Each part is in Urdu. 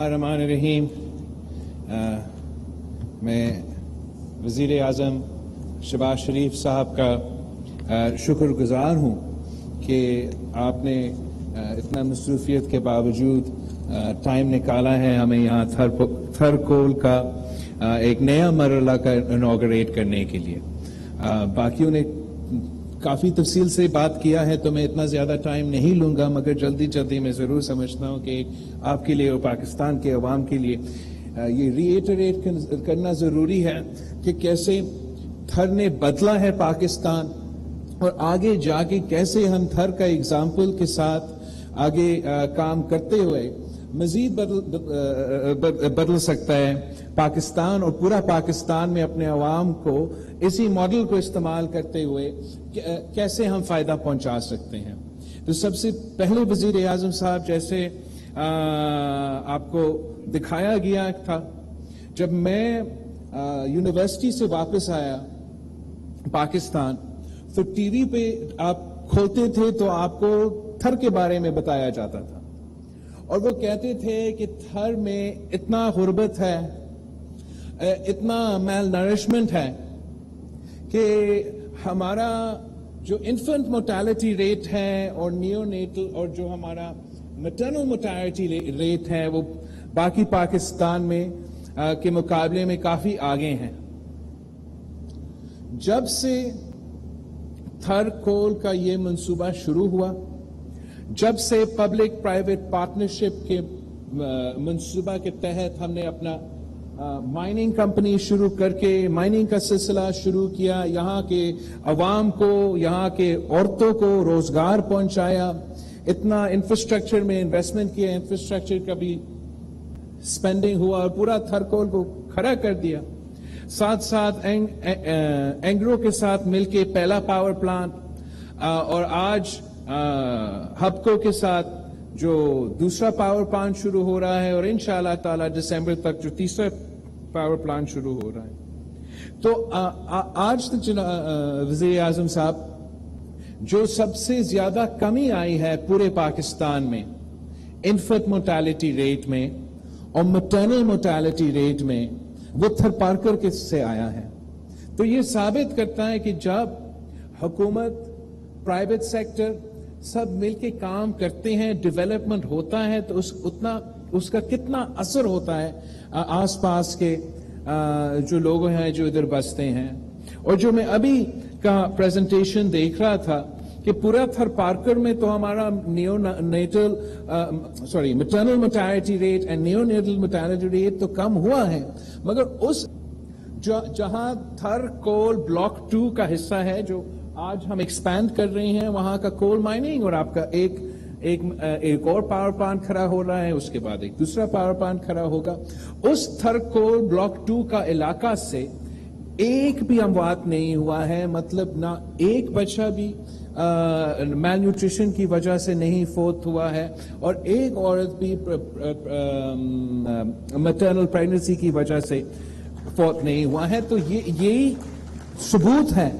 الرحمن الرحیم. میں وزیر اعظم شہباز شریف صاحب کا شکر گزار ہوں کہ آپ نے اتنا مصروفیت کے باوجود ٹائم نکالا ہے ہمیں یہاں تھر کول کا ایک نیا مرحلہ کا انوگریٹ کرنے کے لیے. باقیوں نے کافی تفصیل سے بات کیا ہے تو میں اتنا زیادہ ٹائم نہیں لوں گا، مگر جلدی میں ضرور سمجھتا ہوں کہ آپ کے لیے اور پاکستان کے عوام کے لیے یہ ری ایٹریٹ کرنا ضروری ہے کہ کیسے تھر نے بدلا ہے پاکستان، اور آگے جا کے کیسے ہم تھر کا اگزامپل کے ساتھ آگے کام کرتے ہوئے مزید بدل سکتا ہے پاکستان، اور پورا پاکستان میں اپنے عوام کو اسی ماڈل کو استعمال کرتے ہوئے کیسے ہم فائدہ پہنچا سکتے ہیں. تو سب سے پہلے وزیر اعظم صاحب، جیسے آپ کو دکھایا گیا تھا، جب میں یونیورسٹی سے واپس آیا پاکستان تو ٹی وی پہ آپ کھولتے تھے تو آپ کو تھر کے بارے میں بتایا جاتا تھا، اور وہ کہتے تھے کہ تھر میں اتنا غربت ہے، اتنا میل نرشمنٹ ہے کہ ہمارا جو انفنٹ موٹیلٹی ریٹ ہے اور نیو نیٹل اور جو ہمارا میٹرنل موٹیلٹی ریٹ ہے وہ باقی پاکستان میں کے مقابلے میں کافی آگے ہیں. جب سے تھر کول کا یہ منصوبہ شروع ہوا، جب سے پبلک پرائیویٹ پارٹنرشپ کے منصوبہ کے تحت ہم نے اپنا مائننگ کمپنی شروع کر کے مائننگ کا سلسلہ شروع کیا، یہاں کے عوام کو، یہاں کے عورتوں کو روزگار پہنچایا، اتنا انفراسٹرکچر میں انویسٹمنٹ کیا، انفراسٹرکچر کا بھی سپینڈنگ ہوا اور پورا تھر کول کو کھڑا کر دیا. ساتھ ساتھ اینگرو کے ساتھ مل کے پہلا پاور پلانٹ، اور آج ہبکو کے ساتھ جو دوسرا پاور پلانٹ شروع ہو رہا ہے، اور انشاءاللہ تعالی دسمبر تک جو تیسرا پاور پلانٹ شروع ہو رہا ہے. تو آج وزیر اعظم صاحب، جو سب سے زیادہ کمی آئی ہے پورے پاکستان میں انفنٹ موٹیلٹی ریٹ میں اور میٹرنل موٹیلٹی ریٹ میں، وہ تھر پارکر کے سے آیا ہے. تو یہ ثابت کرتا ہے کہ جب حکومت، پرائیویٹ سیکٹر سب مل کے کام کرتے ہیں، ڈیولپمنٹ ہوتا ہے، تو اس کا کتنا اثر ہوتا ہے آس پاس کے جو لوگ ہیں جو ادھر بستے ہیں. اور جو میں ابھی کا پریزنٹیشن دیکھ رہا تھا کہ پورا تھر پارکر میں تو ہمارا maternal motility rate and new natal motility rate تو کم ہوا ہے، مگر اس جہاں تھر کول بلاک 2 کا حصہ ہے جو آج ہم ایکسپینڈ کر رہے ہیں، وہاں کا کول مائننگ، اور آپ کا ایک اور پاور پلانٹ کھڑا ہو رہا ہے، اس کے بعد ایک دوسرا پاور پلانٹ کھڑا ہوگا. اس تھر کول بلاک 2 کا علاقہ سے ایک بھی اموات نہیں ہوا ہے، مطلب نہ ایک بچہ بھی میل نیوٹریشن کی وجہ سے نہیں فوت ہوا ہے، اور ایک عورت بھی میٹرنل پریگننسی کی وجہ سے فوت نہیں ہوا ہے. تو یہی ثبوت ہے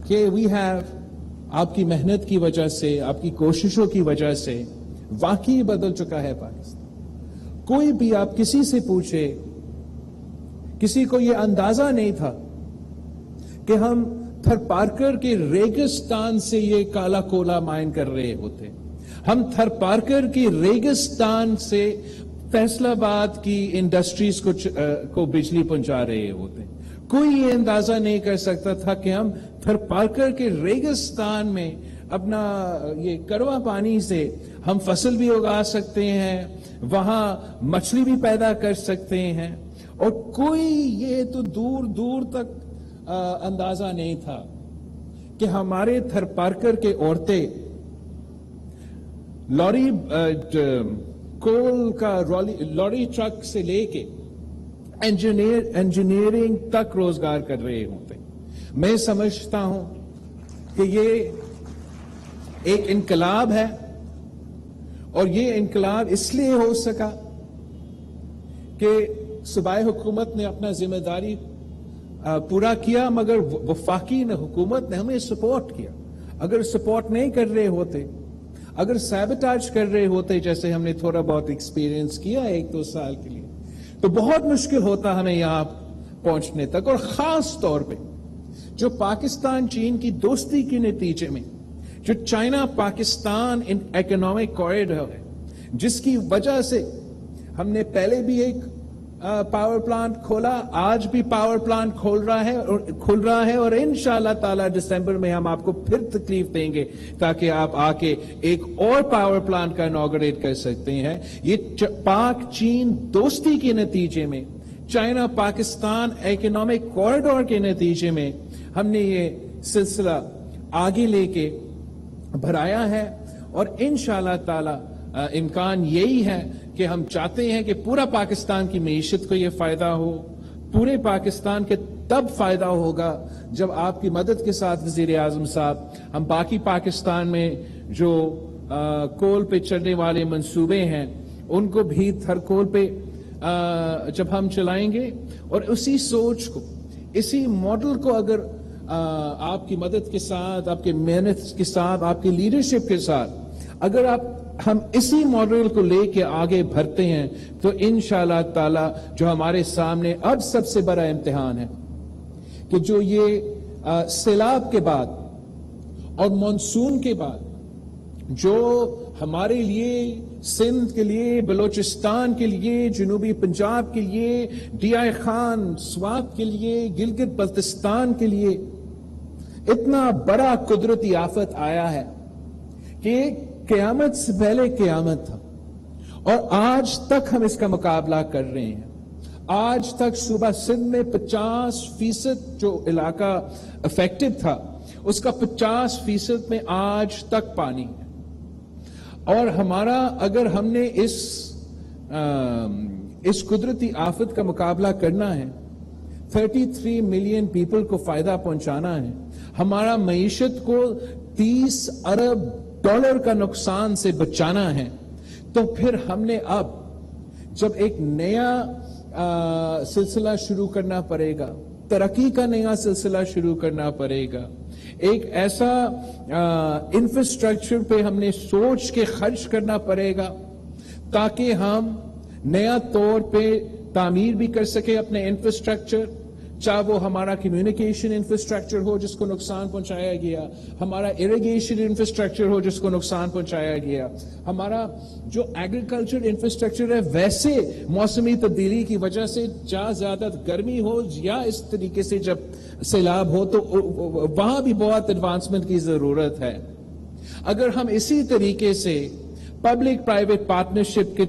کہ وی ہیو، آپ کی محنت کی وجہ سے، آپ کی کوششوں کی وجہ سے واقعی بدل چکا ہے پاکستان. کوئی بھی آپ کسی سے پوچھے، کسی کو یہ اندازہ نہیں تھا کہ ہم تھر پارکر کے ریگستان سے یہ کالا کولا مائن کر رہے ہوتے، ہم تھر پارکر کی ریگستان سے فیصل آباد کی انڈسٹریز کو بجلی پہنچا رہے ہوتے. کوئی یہ اندازہ نہیں کر سکتا تھا کہ ہم تھر پارکر کے ریگستان میں اپنا یہ کڑوا پانی سے ہم فصل بھی اگا سکتے ہیں، وہاں مچھلی بھی پیدا کر سکتے ہیں. اور کوئی یہ تو دور تک اندازہ نہیں تھا کہ ہمارے تھر پارکر کے عورتیں کول کا لوری ٹرک سے لے کے انجینئرنگ تک روزگار کر رہے ہوتے. میں سمجھتا ہوں کہ یہ ایک انقلاب ہے، اور یہ انقلاب اس لیے ہو سکا کہ صوبائی حکومت نے اپنا ذمہ داری پورا کیا، مگر وفاقی حکومت نے ہمیں سپورٹ کیا. اگر سپورٹ نہیں کر رہے ہوتے، اگر سیبوٹاج کر رہے ہوتے جیسے ہم نے تھوڑا بہت ایکسپیرینس کیا 1-2 سال کے لیے تو بہت مشکل ہوتا ہمیں یہاں پہنچنے تک. اور خاص طور پہ جو پاکستان چین کی دوستی کے نتیجے میں جو چائنا پاکستان اکنامک کوریڈور ہے جس کی وجہ سے ہم نے پہلے بھی ایک پاور پلانٹ کھولا, آج بھی پاور پلانٹ کھل رہا ہے اور انشاءاللہ تعالی دسمبر میں ہم آپ کو پھر تکلیف دیں گے تاکہ آپ آ کے ایک اور پاور پلانٹ کا انوگریٹ کر سکتے ہیں. یہ پاک چین دوستی کے نتیجے میں چائنا پاکستان اکنامک کوریڈور کے نتیجے میں ہم نے یہ سلسلہ آگے لے کے بڑھایا ہے اور انشاءاللہ تعالی امکان یہی ہے کہ ہم چاہتے ہیں کہ پورا پاکستان کی معیشت کو یہ فائدہ ہو. پورے پاکستان کے تب فائدہ ہوگا جب آپ کی مدد کے ساتھ وزیر اعظم صاحب ہم باقی پاکستان میں جو کول پہ چلنے والے منصوبے ہیں ان کو بھی تھرکول پہ جب ہم چلائیں گے اور اسی سوچ کو اسی ماڈل کو اگر آپ کی مدد کے ساتھ آپ کے محنت کے ساتھ آپ کی لیڈرشپ کے ساتھ اگر ہم اسی ماڈل کو لے کے آگے بڑھتے ہیں تو انشاءاللہ تعالی جو ہمارے سامنے اب سب سے بڑا امتحان ہے کہ جو یہ سیلاب کے بعد اور مانسون کے بعد جو ہمارے لیے سندھ کے لیے بلوچستان کے لیے جنوبی پنجاب کے لیے ڈی خان سوات کے لیے گلگت بلتستان کے لیے اتنا بڑا قدرتی آفت آیا ہے کہ قیامت سے پہلے قیامت تھا اور آج تک ہم اس کا مقابلہ کر رہے ہیں. آج تک صوبہ سندھ میں 50% جو علاقہ افیکٹڈ تھا اس کا 50% میں آج تک پانی ہے. اور ہمارا اگر ہم نے اس قدرتی آفت کا مقابلہ کرنا ہے 33 ملین پیپل کو فائدہ پہنچانا ہے ہمارا معیشت کو $30 ارب کا نقصان سے بچانا ہے تو پھر ہم نے اب جب ایک نیا سلسلہ شروع کرنا پڑے گا ترقی کا نیا سلسلہ شروع کرنا پڑے گا ایک ایسا انفراسٹرکچر پہ ہم نے سوچ کے خرچ کرنا پڑے گا تاکہ ہم نیا طور پہ تعمیر بھی کر سکے اپنے انفراسٹرکچر چاہے وہ ہمارا کمیونیکیشن انفراسٹرکچر ہو جس کو نقصان پہنچایا گیا ہمارا اریگیشن انفراسٹرکچر ہو جس کو نقصان پہنچایا گیا ہمارا جو ایگریکلچر انفراسٹرکچر ہے ویسے موسمی تبدیلی کی وجہ سے جہاں زیادہ گرمی ہو یا اس طریقے سے جب سیلاب ہو تو وہاں بھی بہت ایڈوانسمنٹ کی ضرورت ہے. اگر ہم اسی طریقے سے پبلک پرائیویٹ پارٹنرشپ کے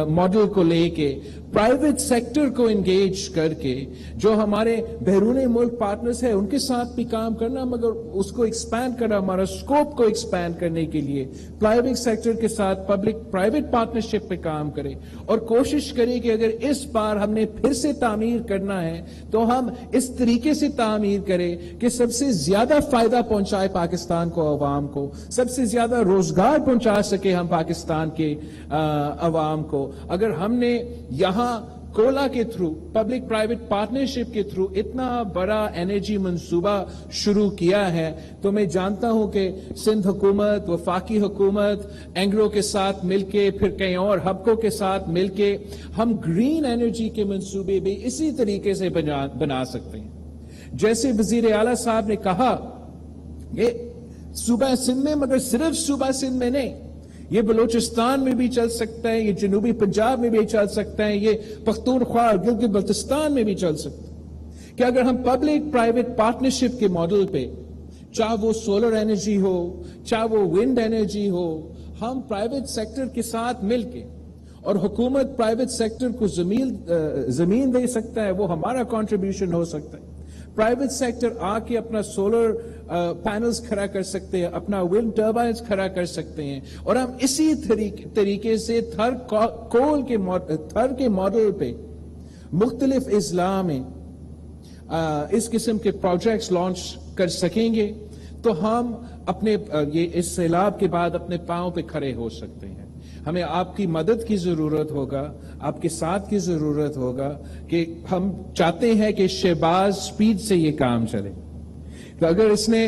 ماڈل کو لے کے پرائیویٹ سیکٹر کو انگیج کر کے جو ہمارے بیرون ملک پارٹنرز ہیں ان کے ساتھ بھی کام کرنا مگر اس کو ایکسپینڈ کرنا ہمارا اسکوپ کو ایکسپینڈ کرنے کے لیے پرائیویٹ سیکٹر کے ساتھ پبلک پرائیویٹ پارٹنرشپ پہ کام کرے اور کوشش کرے کہ اگر اس بار ہم نے پھر سے تعمیر کرنا ہے تو ہم اس طریقے سے تعمیر کرے کہ سب سے زیادہ فائدہ پہنچائے پاکستان کو عوام کو سب سے زیادہ روزگار پہنچا سکے ہم پاکستان کے عوام کو. اگر ہم نے یہاں کولا کے تھرو پبلک پرائیویٹ پارٹنرشپ کے تھرو اتنا بڑا انرجی منصوبہ شروع کیا ہے تو میں جانتا ہوں کہ سندھ حکومت وفاقی حکومت اینگرو کے ساتھ مل کے پھر کئی اور حبکوں کے ساتھ مل کے ہم گرین انرجی کے منصوبے بھی اسی طریقے سے بنا سکتے ہیں. جیسے وزیر اعلیٰ صاحب نے کہا کہ صوبہ سندھ میں مگر صرف صوبہ سندھ میں نہیں یہ بلوچستان میں بھی چل سکتا ہے یہ جنوبی پنجاب میں بھی چل سکتا ہے یہ پختونخوا اور گلگت بلتستان میں بھی چل سکتا ہے کہ اگر ہم پبلک پرائیویٹ پارٹنرشپ کے ماڈل پہ چاہے وہ سولر انرجی ہو چاہے وہ ونڈ انرجی ہو ہم پرائیویٹ سیکٹر کے ساتھ مل کے اور حکومت پرائیویٹ سیکٹر کو زمین دے سکتا ہے وہ ہمارا کنٹریبیوشن ہو سکتا ہے. پرائیویٹ سیکٹر آ کے اپنا سولر پینلز کھڑا کر سکتے ہیں اپنا ونڈ ٹربائنز کھڑا کر سکتے ہیں اور ہم اسی طریقے سے تھر کے ماڈل پہ مختلف اضلاع میں اس قسم کے پروجیکٹس لانچ کر سکیں گے تو ہم اپنے اس سیلاب کے بعد اپنے پاؤں پہ کھڑے ہو سکتے ہیں. ہمیں آپ کی مدد کی ضرورت ہوگا آپ کے ساتھ کی ضرورت ہوگا کہ ہم چاہتے ہیں کہ شہباز سپیڈ سے یہ کام چلے. تو اگر اس نے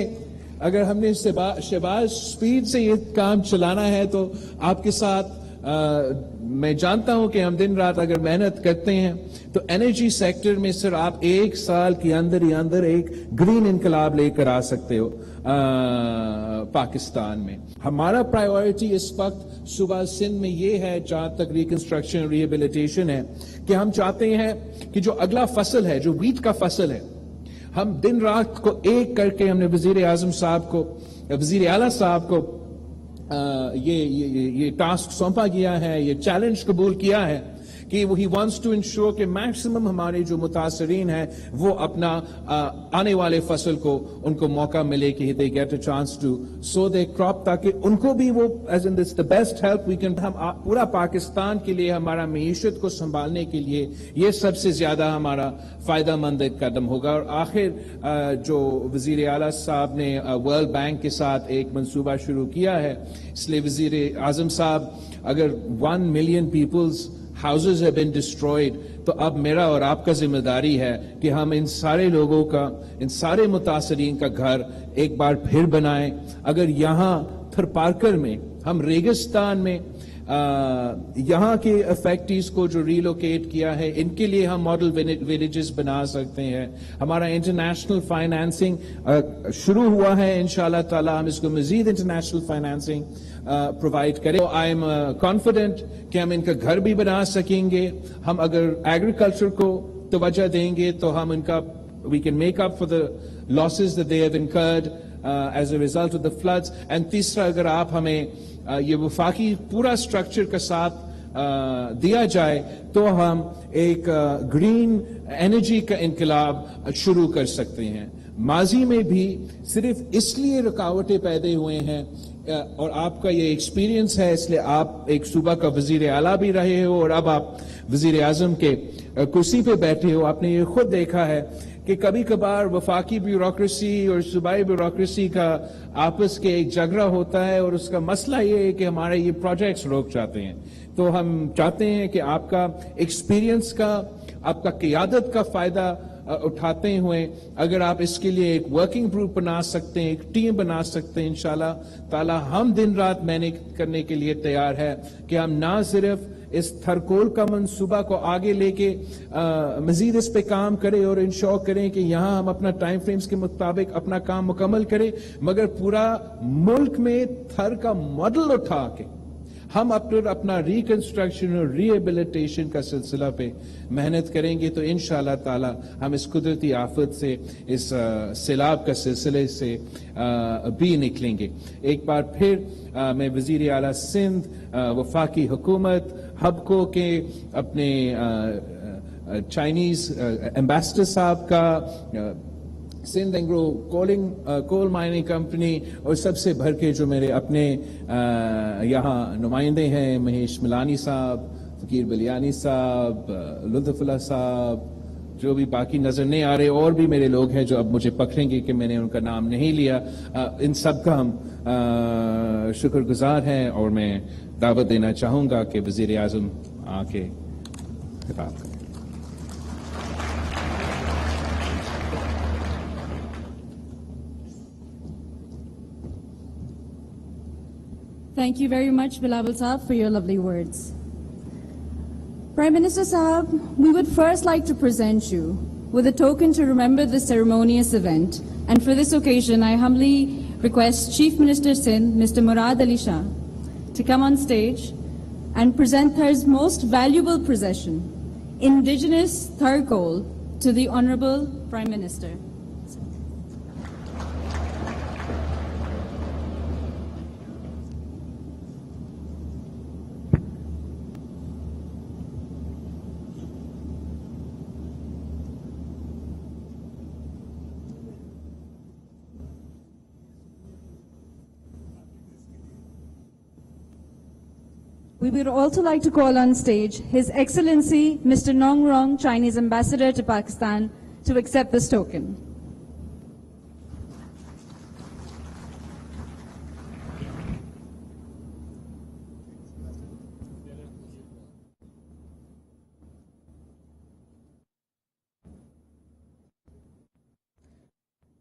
اگر ہم نے شہباز سپیڈ سے یہ کام چلانا ہے تو آپ کے ساتھ میں جانتا ہوں کہ ہم دن رات اگر محنت کرتے ہیں تو انرجی سیکٹر میں سر آپ ایک سال کے اندر ہی اندر ایک گرین انقلاب لے کر آ سکتے ہو پاکستان میں. ہمارا پرائیورٹی اس وقت صوبہ سندھ میں یہ ہے جہاں تک ریکنسٹرکشن ریہیبلیٹیشن ہے کہ ہم چاہتے ہیں کہ جو اگلا فصل ہے جو ویٹ کا فصل ہے ہم دن رات کو ایک کر کے ہم نے وزیر اعظم صاحب کو وزیر اعلیٰ صاحب کو یہ ٹاسک سونپا گیا ہے, یہ چیلنج قبول کیا ہے کہ he wants to ensure کہ میکسیمم ہمارے جو متاثرین ہیں وہ اپنا آنے والے فصل کو ان کو موقع ملے کہ they get a chance to sow their crop تاکہ ان کو بھی وہ as in this the best help we can. ہم پورا پاکستان کے لیے ہمارا معیشت کو سنبھالنے کے لیے یہ سب سے زیادہ ہمارا فائدہ مند قدم ہوگا. اور آخر جو وزیر اعلیٰ صاحب نے ورلڈ بینک کے ساتھ ایک منصوبہ شروع کیا ہے, اس لیے وزیر اعظم صاحب اگر 1 million people's houses have been destroyed تو اب میرا اور آپ کا ذمہ داری ہے کہ ہم ان سارے لوگوں کا ان سارے متاثرین کا گھر ایک بار پھر بنائیں. اگر یہاں تھرپارکر میں ہم ریگستان میں یہاں کے افیکٹیز کو جو ریلوکیٹ کیا ہے ان کے لیے ہم ماڈل ولیجز بنا سکتے ہیں. ہمارا انٹرنیشنل فائنانسنگ شروع ہوا ہے, انشاءاللہ تعالی ہم اس کو مزید انٹرنیشنل فائنانسنگ پرووائڈ کریں. آئی ایم کانفیڈنٹ کہ ہم ان کا گھر بھی بنا سکیں گے. ہم اگر ایگریکلچر کو توجہ دیں گے تو ہم ان کا we can make up for the losses that they have incurred as a result of the floods. And تیسرا اگر آپ ہمیں یہ وفاقی پورا سٹرکچر کا ساتھ دیا جائے تو ہم ایک گرین انرجی کا انقلاب شروع کر سکتے ہیں. ماضی میں بھی صرف اس لیے رکاوٹیں پیدا ہوئے ہیں اور آپ کا یہ ایکسپیرینس ہے اس لیے آپ ایک صوبہ کا وزیر اعلیٰ بھی رہے ہو اور اب آپ وزیر اعظم کے کرسی پہ بیٹھے ہو. آپ نے یہ خود دیکھا ہے کہ کبھی کبھار وفاقی بیوروکریسی اور صوبائی بیوروکریسی کا آپس کے ایک جھگڑا ہوتا ہے اور اس کا مسئلہ یہ ہے کہ ہمارے یہ پروجیکٹس روک جاتے ہیں. تو ہم چاہتے ہیں کہ آپ کا ایکسپیرینس کا آپ کا قیادت کا فائدہ اٹھاتے ہوئے اگر آپ اس کے لیے ایک ورکنگ گروپ بنا سکتے ہیں, ایک ٹیم بنا سکتے ہیں, انشاءاللہ تعالی ہم دن رات محنت کرنے کے لیے تیار ہے کہ ہم نہ صرف اس تھرکول کا منصوبہ کو آگے لے کے مزید اس پہ کام کریں اور انشور کریں کہ یہاں ہم اپنا ٹائم فریمز کے مطابق اپنا کام مکمل کریں, مگر پورا ملک میں تھر کا ماڈل اٹھا کے ہم اپنا ریکنسٹرکشن اور ریہیبلیٹیشن کا سلسلہ پہ محنت کریں گے تو انشاءاللہ تعالی ہم اس قدرتی آفت سے اس سیلاب کا سلسلے سے بھی نکلیں گے. ایک بار پھر میں وزیر اعلیٰ سندھ وفاقی حکومت ہبکو کے اپنے چائنیز ایمبیسڈر صاحب کا سندھ اینگرو کول مائننگ کمپنی اور سب سے بھر کے جو میرے اپنے یہاں نمائندے ہیں مہیش ملانی صاحب, فقیر بلیانی صاحب, لطف اللہ صاحب, جو بھی باقی نظر نہیں آ رہے اور بھی میرے لوگ ہیں جو اب مجھے پکڑیں گے کہ میں نے ان کا نام نہیں لیا, ان سب کا ہم شکر گزار ہیں اور میں دعوت دینا چاہوں گا کہ وزیر اعظم آ کے خطاب کریں. Thank you very much, Bilawal Saab, for your lovely words. Prime Minister Saab, we would first like to present you with a token to remember this ceremonious event. And for this occasion, I humbly request Chief Minister Sindh, Mr. Murad Ali Shah, to come on stage and present Thar's most valuable possession, indigenous Thar coal, to the Honorable Prime Minister. We would also like to call on stage His Excellency Mr. Nong Rong, Chinese Ambassador to Pakistan, to accept this token.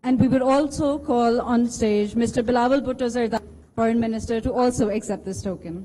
And we would also call on stage Mr. Bilawal Bhutto Zardari, Foreign Minister, to also accept this token.